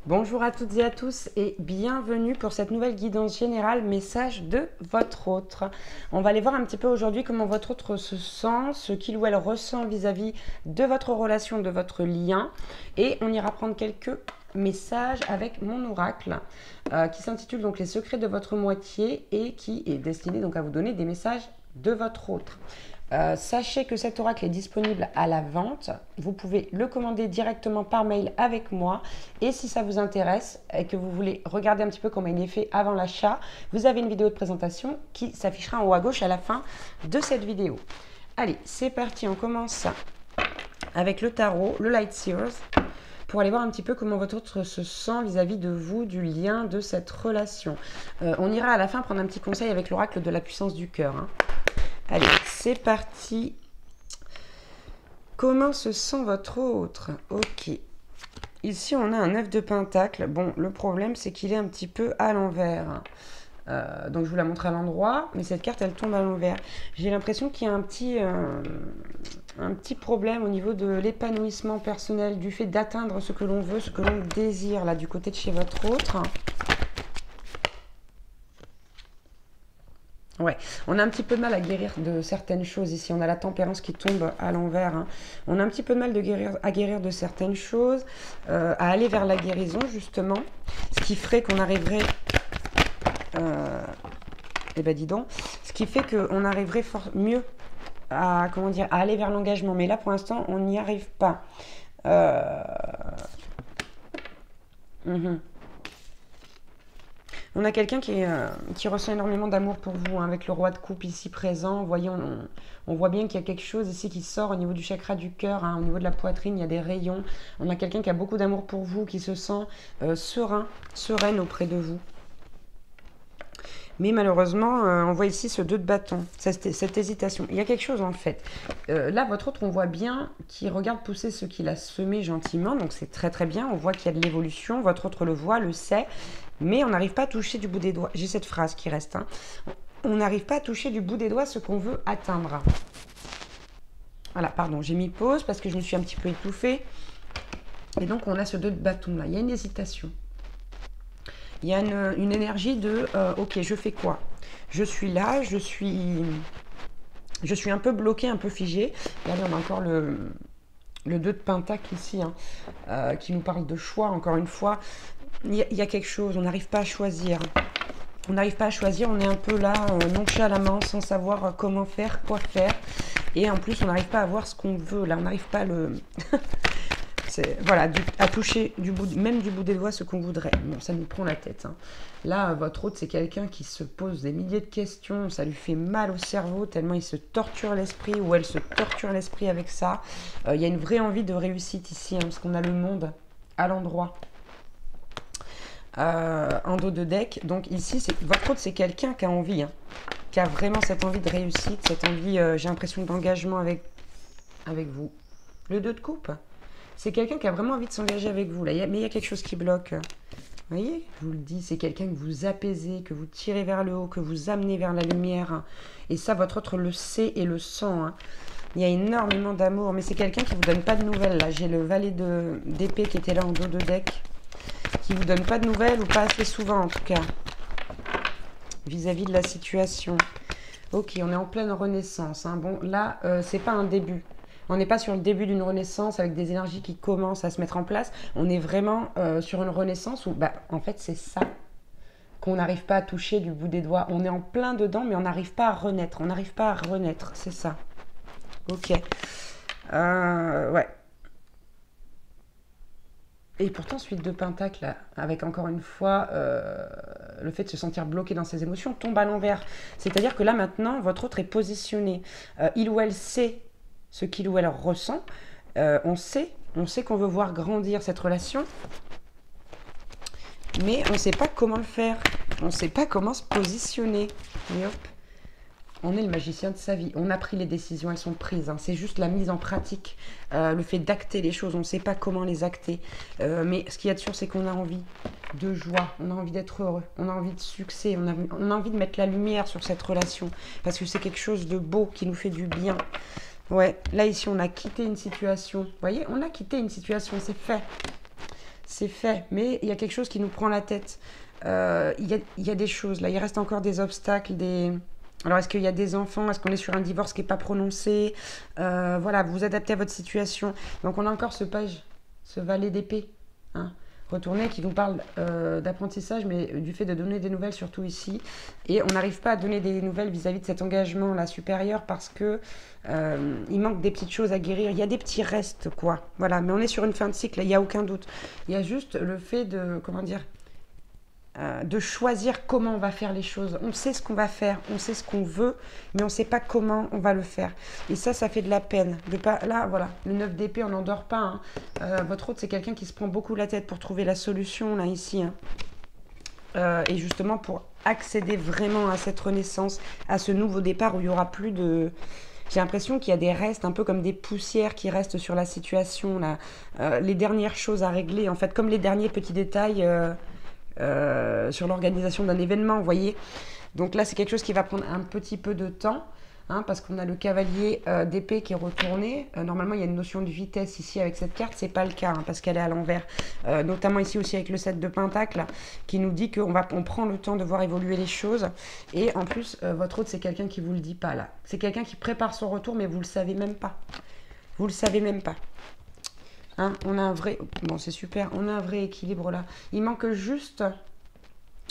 Bonjour à toutes et à tous et bienvenue pour cette nouvelle guidance générale message de votre autre. On va aller voir un petit peu aujourd'hui comment votre autre se sent, ce qu'il ou elle ressent vis-à-vis de votre relation, de votre lien. Et on ira prendre quelques messages avec mon oracle qui s'intitule donc Les secrets de votre moitié et qui est destiné donc à vous donner des messages de votre autre. Sachez que cet oracle est disponible à la vente. Vous pouvez le commander directement par mail avec moi. Et si ça vous intéresse et que vous voulez regarder un petit peu comment il est fait avant l'achat, vous avez une vidéo de présentation qui s'affichera en haut à gauche à la fin de cette vidéo. Allez, c'est parti, on commence avec le tarot, le Light Seers, pour aller voir un petit peu comment votre autre se sent vis-à-vis de vous, du lien, de cette relation. On ira à la fin prendre un petit conseil avec l'oracle de la puissance du cœur, hein. Allez, c'est parti. Comment se sent votre autre? Ok. Ici, on a un 9 de pentacle. Bon, le problème, c'est qu'il est un petit peu à l'envers. Donc, je vous la montre à l'endroit, mais cette carte, elle tombe à l'envers. J'ai l'impression qu'il y a un petit problème au niveau de l'épanouissement personnel, du fait d'atteindre ce que l'on veut, ce que l'on désire, là, du côté de chez votre autre. Ouais, on a un petit peu de mal à guérir de certaines choses ici. On a la tempérance qui tombe à l'envers, hein. On a un petit peu de mal à guérir de certaines choses, à aller vers la guérison justement. Ce qui ferait qu'on arriverait... eh ben dis donc. Ce qui fait qu'on arriverait mieux à, comment dire, à aller vers l'engagement. Mais là pour l'instant, on n'y arrive pas. On a quelqu'un qui ressent énormément d'amour pour vous, hein, avec le roi de coupe ici présent. Vous voyez, on voit bien qu'il y a quelque chose ici qui sort au niveau du chakra du cœur, hein, au niveau de la poitrine, il y a des rayons. On a quelqu'un qui a beaucoup d'amour pour vous, qui se sent sereine auprès de vous. Mais malheureusement, on voit ici ce 2 de bâton, cette hésitation. Il y a quelque chose en fait. Là, votre autre, on voit bien qu'il regarde pousser ce qu'il a semé gentiment. Donc c'est très très bien. On voit qu'il y a de l'évolution. Votre autre le voit, le sait. Mais on n'arrive pas à toucher du bout des doigts. J'ai cette phrase qui reste, hein. On n'arrive pas à toucher du bout des doigts ce qu'on veut atteindre. Voilà, pardon, j'ai mis pause parce que je me suis un petit peu étouffée. Et donc on a ce 2 de bâton là. Il y a une hésitation. Il y a une énergie de ok, je fais quoi? Je suis là, je suis un peu bloquée, un peu figée. Regardez, on a encore le 2 de pentacle ici, hein, qui nous parle de choix, encore une fois. Il y a quelque chose, on n'arrive pas à choisir. On n'arrive pas à choisir, on est un peu là, nonchalamment, sans savoir comment faire, quoi faire. Et en plus, on n'arrive pas à voir ce qu'on veut. Là, on n'arrive pas à le... voilà, à toucher même du bout des doigts ce qu'on voudrait. Bon, ça nous prend la tête, hein. Là, votre autre, c'est quelqu'un qui se pose des milliers de questions. Ça lui fait mal au cerveau tellement il se torture l'esprit ou elle se torture l'esprit avec ça. Il y a une vraie envie de réussite ici, hein, parce qu'on a le monde à l'endroit. En dos de deck. Donc ici, votre autre, c'est quelqu'un qui a envie, hein, qui a vraiment cette envie de réussite, cette envie, j'ai l'impression, d'engagement avec vous. Le 2 de coupe. C'est quelqu'un qui a vraiment envie de s'engager avec vous, là. Mais il y a quelque chose qui bloque. Vous voyez, je vous le dis, c'est quelqu'un que vous apaisez, que vous tirez vers le haut, que vous amenez vers la lumière, hein. Et ça, votre autre le sait et le sent, hein. Il y a énormément d'amour, mais c'est quelqu'un qui ne vous donne pas de nouvelles, là. J'ai le valet d'épée qui était là en dos de deck, qui ne vous donne pas de nouvelles, ou pas assez souvent, en tout cas, vis-à-vis de la situation. Ok, on est en pleine renaissance, hein. Bon, là, c'est pas un début. On n'est pas sur le début d'une renaissance avec des énergies qui commencent à se mettre en place. On est vraiment sur une renaissance où, bah, en fait, c'est ça qu'on n'arrive pas à toucher du bout des doigts. On est en plein dedans, mais on n'arrive pas à renaître. On n'arrive pas à renaître, c'est ça. Ok. Ouais. Et pourtant, suite de pentacle, là, avec encore une fois le fait de se sentir bloqué dans ses émotions, tombe à l'envers. C'est-à-dire que là, maintenant, votre autre est positionné. Il ou elle sait ce qu'il ou elle ressent. On sait qu'on veut voir grandir cette relation, mais on ne sait pas comment le faire. On ne sait pas comment se positionner. Et hop, on est le magicien de sa vie. On a pris les décisions, elles sont prises, hein. C'est juste la mise en pratique, le fait d'acter les choses. On ne sait pas comment les acter. Mais ce qu'il y a de sûr, c'est qu'on a envie de joie, on a envie d'être heureux, on a envie de succès, on a envie de mettre la lumière sur cette relation, parce que c'est quelque chose de beau qui nous fait du bien. Ouais, là ici on a quitté une situation. Vous voyez, on a quitté une situation, c'est fait. c'est fait. Mais il y a quelque chose qui nous prend la tête. Il y a des choses, là. Il reste encore des obstacles, des... Alors, est-ce qu'il y a des enfants? Est-ce qu'on est sur un divorce qui n'est pas prononcé? Voilà, vous vous adaptez à votre situation. Donc, on a encore ce page, ce valet d'épée, hein, retourné, qui nous parle d'apprentissage, mais du fait de donner des nouvelles, surtout ici. Et on n'arrive pas à donner des nouvelles vis-à-vis de cet engagement-là supérieur parce que il manque des petites choses à guérir. Il y a des petits restes, quoi. Voilà, mais on est sur une fin de cycle, il n'y a aucun doute. Il y a juste le fait de, comment dire, de choisir comment on va faire les choses. On sait ce qu'on va faire, on sait ce qu'on veut, mais on ne sait pas comment on va le faire. Et ça fait de la peine. De pas... Là, voilà, le 9 d'épée, on n'en dort pas. Hein. Votre hôte, c'est quelqu'un qui se prend beaucoup la tête pour trouver la solution, là, ici. Hein. Et justement, pour accéder vraiment à cette renaissance, à ce nouveau départ où il n'y aura plus de... J'ai l'impression qu'il y a des restes, un peu comme des poussières qui restent sur la situation, là. Les dernières choses à régler, en fait, comme les derniers petits détails... sur l'organisation d'un événement, vous voyez. Donc là, c'est quelque chose qui va prendre un petit peu de temps, hein, parce qu'on a le cavalier d'épée qui est retourné. Normalement, il y a une notion de vitesse ici avec cette carte, c'est pas le cas, hein, parce qu'elle est à l'envers. Notamment ici aussi avec le 7 de Pentacle, qui nous dit qu'on prend le temps de voir évoluer les choses. Et en plus, votre hôte, c'est quelqu'un qui vous le dit pas, là. C'est quelqu'un qui prépare son retour, mais vous le savez même pas. Vous le savez même pas. Hein, on a un vrai... Bon, c'est super. On a un vrai équilibre là. Il manque juste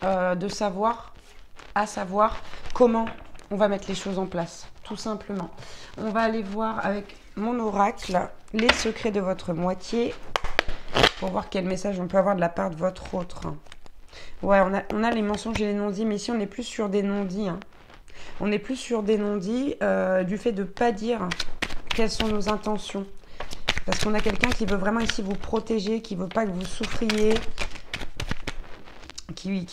de savoir comment on va mettre les choses en place. Tout simplement. On va aller voir avec mon oracle les secrets de votre moitié pour voir quel message on peut avoir de la part de votre autre. Ouais, on a les mensonges et les non-dits, mais ici on est plus sur des non-dits. Hein. On est plus sur des non-dits du fait de ne pas dire quelles sont nos intentions. Parce qu'on a quelqu'un qui veut vraiment ici vous protéger, qui ne veut pas que vous souffriez, qui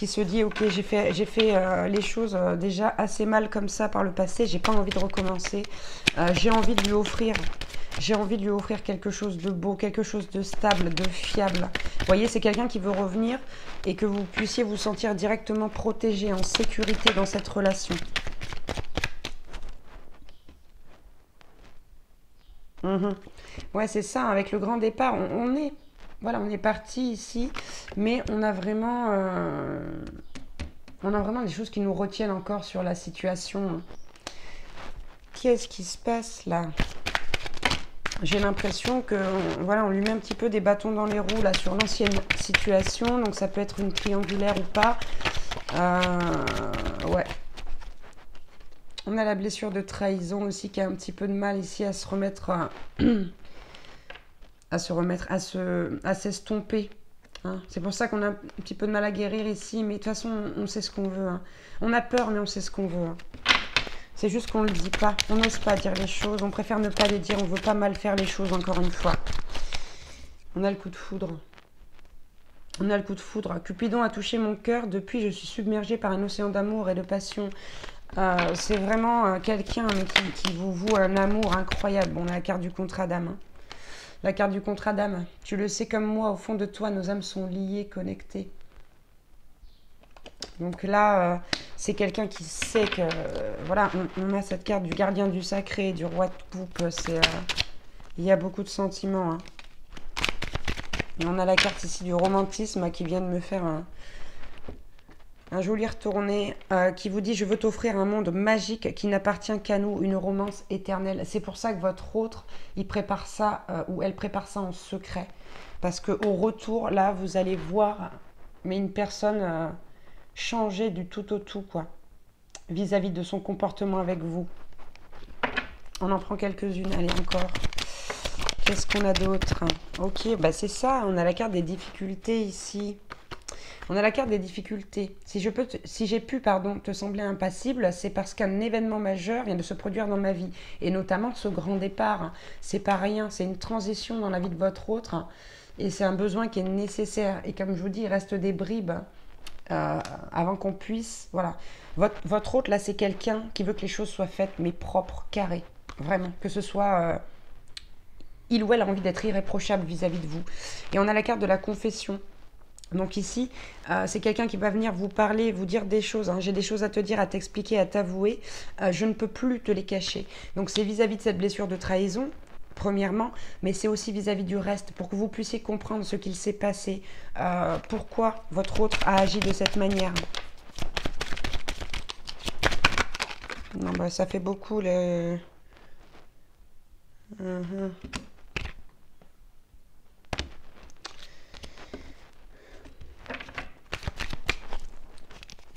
se dit ok, j'ai fait les choses déjà assez mal comme ça par le passé, j'ai pas envie de recommencer, j'ai envie de lui offrir quelque chose de beau, quelque chose de stable, de fiable. Vous voyez, c'est quelqu'un qui veut revenir et que vous puissiez vous sentir directement protégé, en sécurité dans cette relation. Ouais, c'est ça, avec le grand départ, on est parti ici, mais on a vraiment des choses qui nous retiennent encore sur la situation. Qu'est-ce qui se passe là? J'ai l'impression que voilà, on lui met un petit peu des bâtons dans les roues là sur l'ancienne situation, donc ça peut être une triangulaire ou pas. Ouais. On a la blessure de trahison aussi qui a un petit peu de mal ici à se remettre, à s'estomper. Hein. C'est pour ça qu'on a un petit peu de mal à guérir ici, mais de toute façon, on sait ce qu'on veut. Hein. On a peur, mais on sait ce qu'on veut. Hein. C'est juste qu'on ne le dit pas. On n'ose pas dire les choses. On préfère ne pas les dire. On ne veut pas mal faire les choses, encore une fois. On a le coup de foudre. On a le coup de foudre. Cupidon a touché mon cœur. Depuis, je suis submergée par un océan d'amour et de passion. C'est vraiment quelqu'un qui vous voue un amour incroyable. Bon, on a la carte du contrat d'âme. Hein. La carte du contrat d'âme. Tu le sais comme moi, au fond de toi, nos âmes sont liées, connectées. Donc là, c'est quelqu'un qui sait que... voilà, on a cette carte du gardien du sacré, du roi de coupe. Il y a beaucoup de sentiments. Hein. Et on a la carte ici du romantisme qui vient de me faire un joli retourné qui vous dit « Je veux t'offrir un monde magique qui n'appartient qu'à nous, une romance éternelle. » C'est pour ça que votre autre, il prépare ça, ou elle prépare ça en secret. Parce qu'au retour, là, vous allez voir mais une personne changer du tout au tout, quoi, vis-à-vis de son comportement avec vous. On en prend quelques-unes, allez, encore. Qu'est-ce qu'on a d'autre? Ok, bah c'est ça, on a la carte des difficultés ici. On a la carte des difficultés. Si j'ai pu te sembler impassible, c'est parce qu'un événement majeur vient de se produire dans ma vie. Et notamment ce grand départ. C'est pas rien, c'est une transition dans la vie de votre autre. Et c'est un besoin qui est nécessaire. Et comme je vous dis, il reste des bribes avant qu'on puisse... Voilà. Votre autre, là, c'est quelqu'un qui veut que les choses soient faites, mais propres, carrées. Vraiment. Que ce soit... il ou elle a envie d'être irréprochable vis-à-vis de vous. Et on a la carte de la confession. Donc ici, c'est quelqu'un qui va venir vous parler, vous dire des choses. Hein. J'ai des choses à te dire, à t'expliquer, à t'avouer. Je ne peux plus te les cacher. Donc c'est vis-à-vis de cette blessure de trahison premièrement, mais c'est aussi vis-à-vis du reste, pour que vous puissiez comprendre ce qu'il s'est passé, pourquoi votre autre a agi de cette manière. Non, bah, ça fait beaucoup le...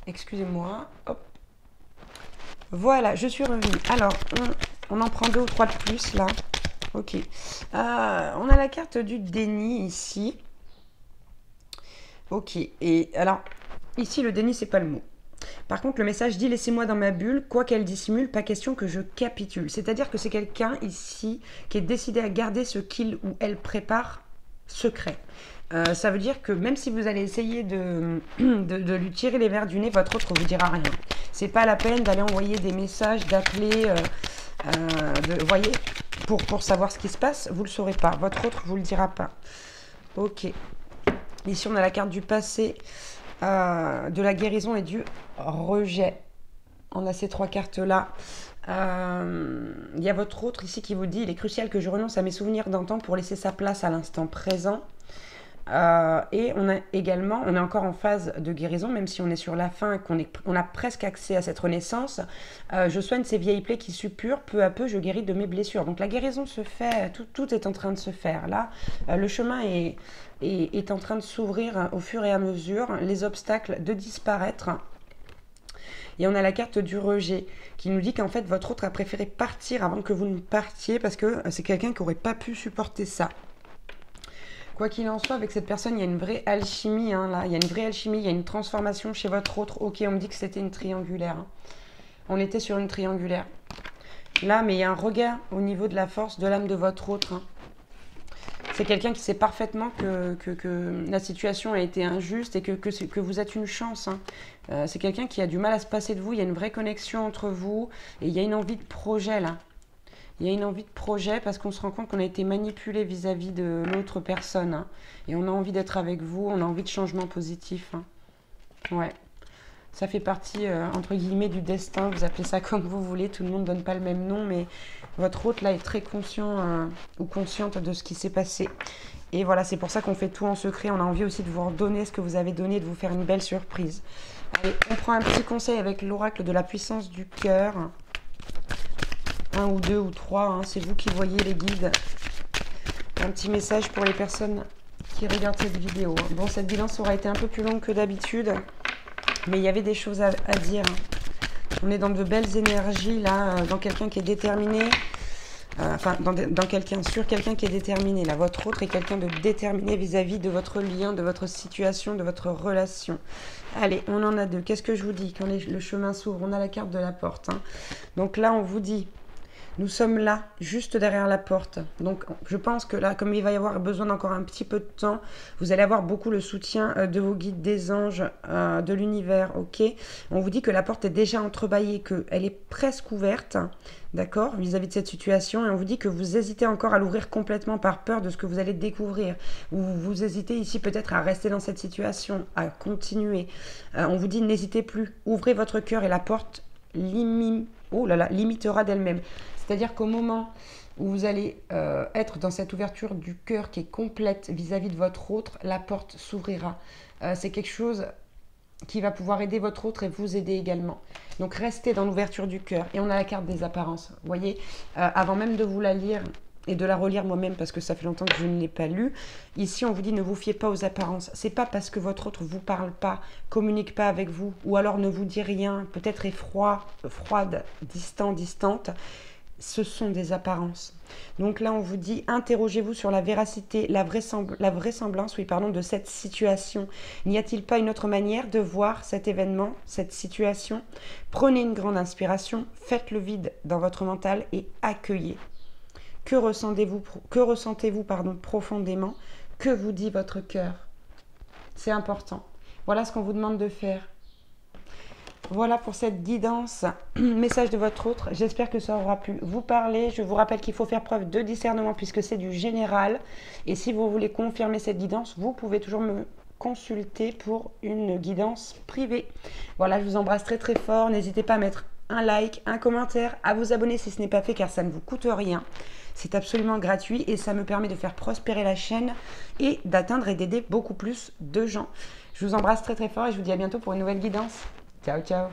Excusez-moi. Hop. Voilà, je suis revenue. Alors, on en prend 2 ou 3 de plus, là. Ok. On a la carte du déni, ici. Ok. Et alors, ici, le déni, c'est pas le mot. Par contre, le message dit « Laissez-moi dans ma bulle, quoi qu'elle dissimule, pas question que je capitule ». C'est-à-dire que c'est quelqu'un ici qui est décidé à garder ce qu'il ou elle prépare secret. Ça veut dire que même si vous allez essayer de lui tirer les verres du nez, votre autre ne vous dira rien. C'est pas la peine d'aller envoyer des messages, d'appeler, vous voyez, pour savoir ce qui se passe, vous le saurez pas. Votre autre vous le dira pas. Ok. Ici, on a la carte du passé, de la guérison et du rejet. On a ces 3 cartes-là. Il y a votre autre ici qui vous dit « Il est crucial que je renonce à mes souvenirs d'antan pour laisser sa place à l'instant présent ». Et on est encore en phase de guérison, même si on est sur la fin et qu'on a presque accès à cette renaissance. Je soigne ces vieilles plaies qui suppurent, peu à peu je guéris de mes blessures. Donc la guérison se fait, tout est en train de se faire. Là, le chemin est en train de s'ouvrir au fur et à mesure, les obstacles de disparaître. Et on a la carte du rejet qui nous dit qu'en fait votre autre a préféré partir avant que vous ne partiez parce que c'est quelqu'un qui n'aurait pas pu supporter ça. Quoi qu'il en soit, avec cette personne, il y a une vraie alchimie. Hein, là. Il y a une vraie alchimie, il y a une transformation chez votre autre. Ok, on me dit que c'était une triangulaire. Hein. On était sur une triangulaire. Là, mais il y a un regard au niveau de la force de l'âme de votre autre. Hein. C'est quelqu'un qui sait parfaitement que la situation a été injuste et que vous êtes une chance. Hein. C'est quelqu'un qui a du mal à se passer de vous. Il y a une vraie connexion entre vous et il y a une envie de projet là. Il y a une envie de projet parce qu'on se rend compte qu'on a été manipulé vis-à-vis de l'autre personne. Hein. Et on a envie d'être avec vous, on a envie de changement positif. Hein. Ouais. Ça fait partie, entre guillemets, du destin. Vous appelez ça comme vous voulez. Tout le monde ne donne pas le même nom. Mais votre hôte, là, est très conscient ou consciente de ce qui s'est passé. Et voilà, c'est pour ça qu'on fait tout en secret. On a envie aussi de vous redonner ce que vous avez donné, de vous faire une belle surprise. Allez, on prend un petit conseil avec l'oracle de la puissance du cœur. 1 ou 2 ou 3, hein, c'est vous qui voyez les guides. Un petit message pour les personnes qui regardent cette vidéo. Bon, cette guidance aura été un peu plus longue que d'habitude, mais il y avait des choses à dire. On est dans de belles énergies, là, dans quelqu'un qui est déterminé. Enfin, sur quelqu'un qui est déterminé. Là, votre autre est quelqu'un de déterminé vis-à-vis de votre lien, de votre situation, de votre relation. Allez, on en a 2. Qu'est-ce que je vous dis quand le chemin s'ouvre? On a la carte de la porte. Hein. Donc là, on vous dit... Nous sommes là, juste derrière la porte. Donc, je pense que là, comme il va y avoir besoin d'encore un petit peu de temps, vous allez avoir beaucoup le soutien de vos guides, des anges, de l'univers, ok? On vous dit que la porte est déjà entrebâillée, qu'elle est presque ouverte, d'accord, vis-à-vis de cette situation. Et on vous dit que vous hésitez encore à l'ouvrir complètement par peur de ce que vous allez découvrir. Ou vous hésitez ici peut-être à rester dans cette situation, à continuer. On vous dit, n'hésitez plus, ouvrez votre cœur et la porte limitera d'elle-même. C'est-à-dire qu'au moment où vous allez être dans cette ouverture du cœur qui est complète vis-à-vis de votre autre, la porte s'ouvrira. C'est quelque chose qui va pouvoir aider votre autre et vous aider également. Donc restez dans l'ouverture du cœur. Et on a la carte des apparences. Vous voyez, avant même de vous la lire et de la relire moi-même parce que ça fait longtemps que je ne l'ai pas lue, ici on vous dit ne vous fiez pas aux apparences. C'est pas parce que votre autre vous parle pas, communique pas avec vous ou alors ne vous dit rien, peut-être est froide, distante. Ce sont des apparences. Donc là, on vous dit, interrogez-vous sur la véracité, la vraisemblance de cette situation. N'y a-t-il pas une autre manière de voir cet événement, cette situation? Prenez une grande inspiration, faites le vide dans votre mental et accueillez. Que ressentez-vous profondément? Que vous dit votre cœur? C'est important. Voilà ce qu'on vous demande de faire. Voilà pour cette guidance, message de votre autre. J'espère que ça aura pu vous parler. Je vous rappelle qu'il faut faire preuve de discernement puisque c'est du général. Et si vous voulez confirmer cette guidance, vous pouvez toujours me consulter pour une guidance privée. Voilà, je vous embrasse très très fort. N'hésitez pas à mettre un like, un commentaire, à vous abonner si ce n'est pas fait car ça ne vous coûte rien. C'est absolument gratuit et ça me permet de faire prospérer la chaîne et d'atteindre et d'aider beaucoup plus de gens. Je vous embrasse très très fort et je vous dis à bientôt pour une nouvelle guidance. Ciao ciao.